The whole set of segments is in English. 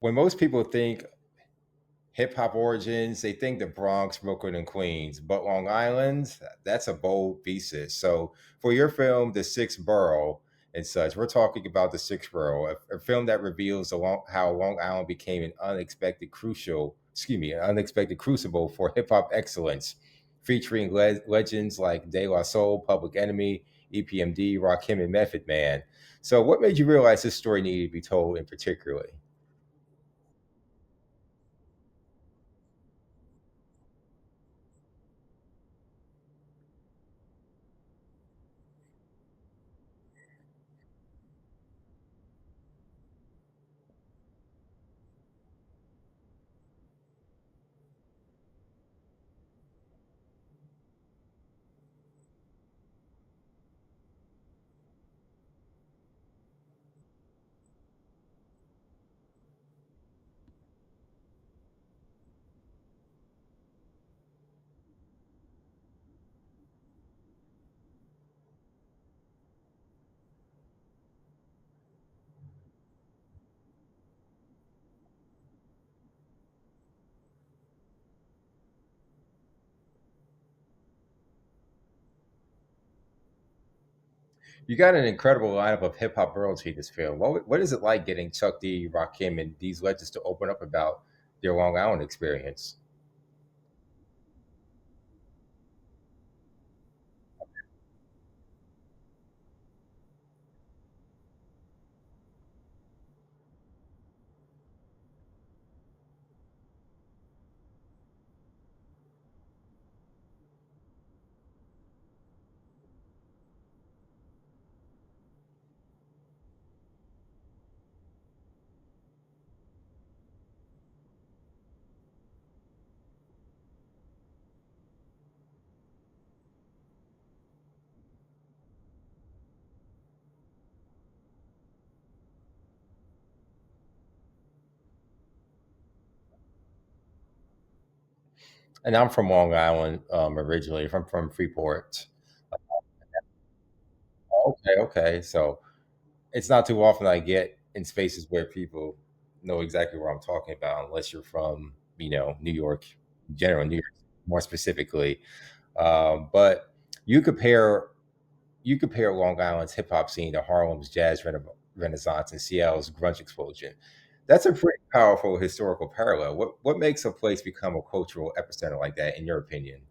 When most people think hip hop origins, they think the Bronx, Brooklyn, and Queens, but Long Island, that's a bold thesis. So, for your film, The Sixth Borough and such, we're talking about The Sixth Borough, a film that reveals how Long Island became an unexpected crucible for hip hop excellence, featuring legends like De La Soul, Public Enemy, EPMD, Rakim, and Method Man. So, what made you realize this story needed to be told in particular? You got an incredible lineup of hip hop royalty in this film. What is it like getting Chuck D, Rakim, and these legends to open up about their Long Island experience? And I'm from Long Island originally, from Freeport. Okay, okay. So it's not too often I get in spaces where people know exactly what I'm talking about, unless you're from, New York, in general, New York more specifically. But you compare you compare Long Island's hip hop scene to Harlem's renaissance and Seattle's grunge explosion. That's a pretty powerful historical parallel. What makes a place become a cultural epicenter like that, in your opinion?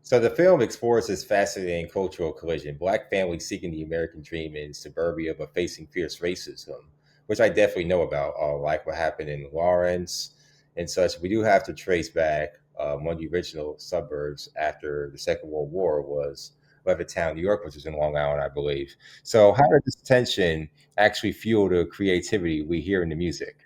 So the film explores this fascinating cultural collision: black families seeking the American dream in suburbia but facing fierce racism, which I definitely know about, like what happened in Lawrence and such. We do have to trace back one of the original suburbs after the Second World War was Levittown, New York, which is in Long Island, I believe. So how did this tension actually fuel the creativity we hear in the music?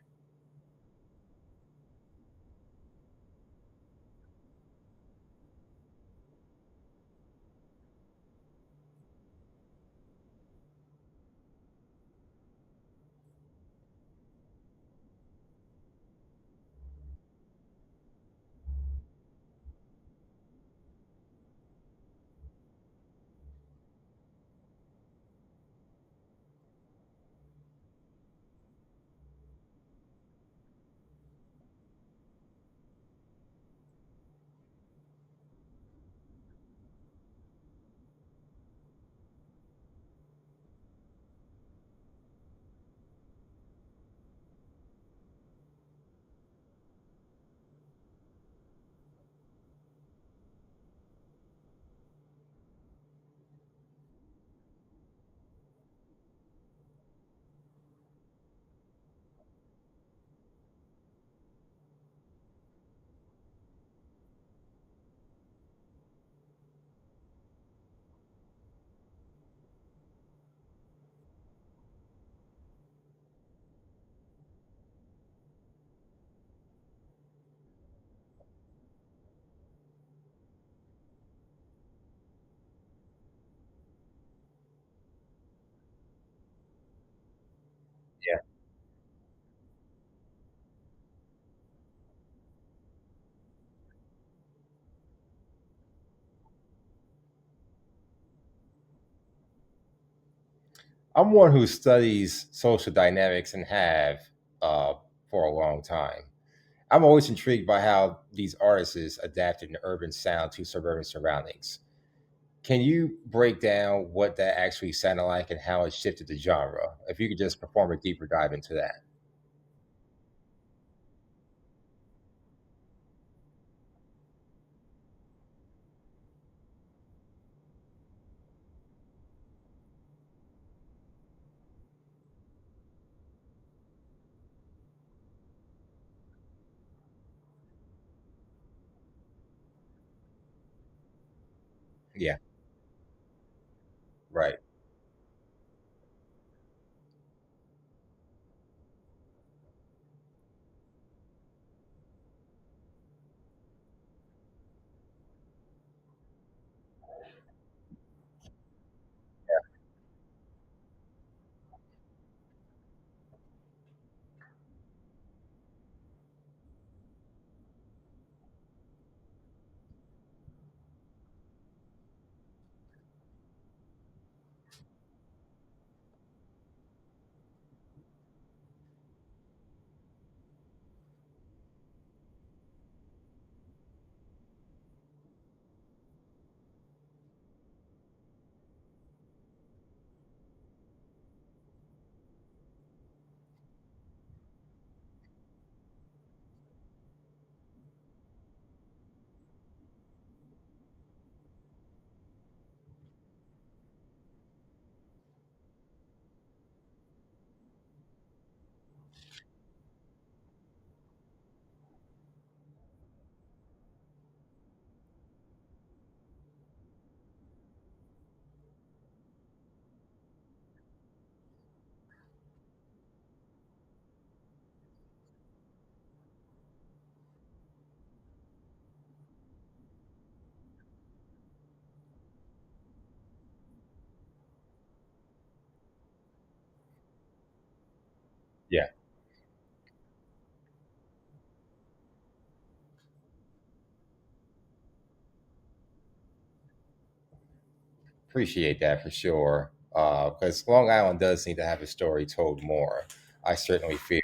I'm one who studies social dynamics and have uh, for a long time. I'm always intrigued by how these artists adapted an urban sound to suburban surroundings. Can you break down what that actually sounded like and how it shifted the genre? If you could just perform a deeper dive into that. Yeah, right. Yeah, appreciate that for sure. Because Long Island does need to have a story told more. I certainly feel.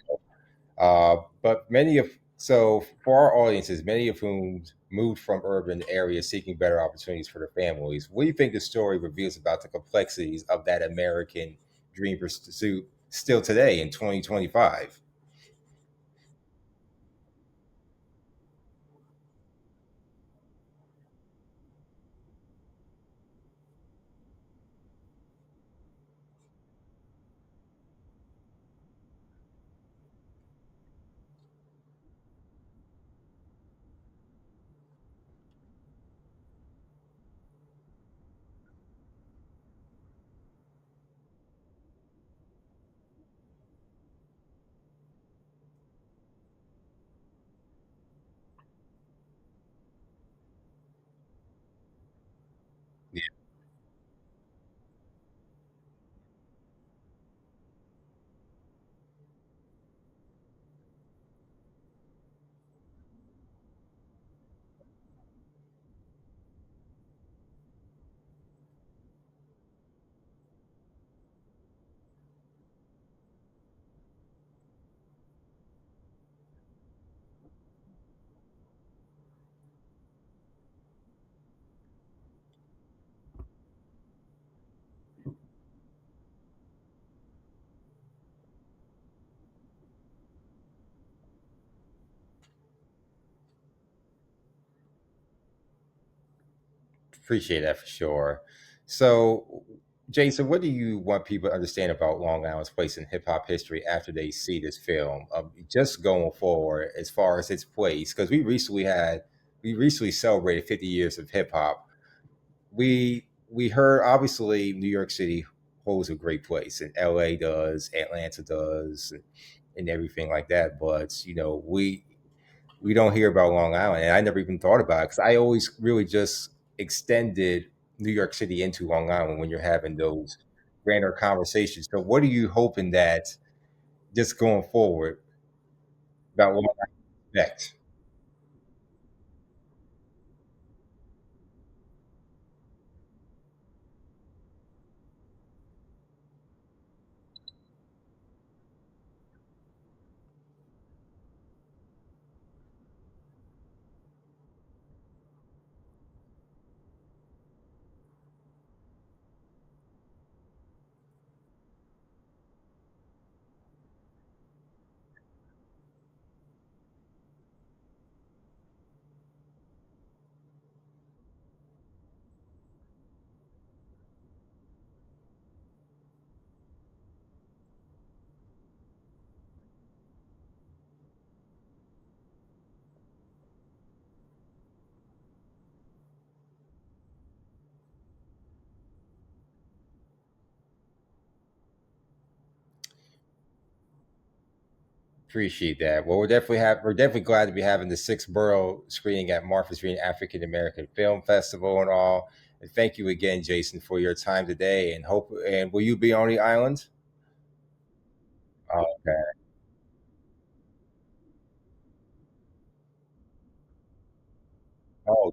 But many of so for our audiences, many of whom moved from urban areas seeking better opportunities for their families, what do you think the story reveals about the complexities of that American dream pursuit still today in 2025? Appreciate that for sure. So, Jason, what do you want people to understand about Long Island's place in hip hop history after they see this film? Just going forward, as far as its place, because we recently celebrated 50 years of hip hop. We heard obviously New York City holds a great place, and LA does, Atlanta does, and everything like that. But we don't hear about Long Island, and I never even thought about it because I always really just extended New York City into Long Island when you're having those grander conversations. So, what are you hoping that just going forward about Long Island next? Appreciate that. Well, we're definitely glad to be having the Sixth Borough screening at Martha's Vineyard African American Film Festival and all. And thank you again, Jason, for your time today. And will you be on the island? Okay. Oh,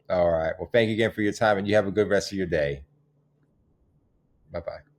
all right. Well, thank you again for your time, and you have a good rest of your day. Bye bye.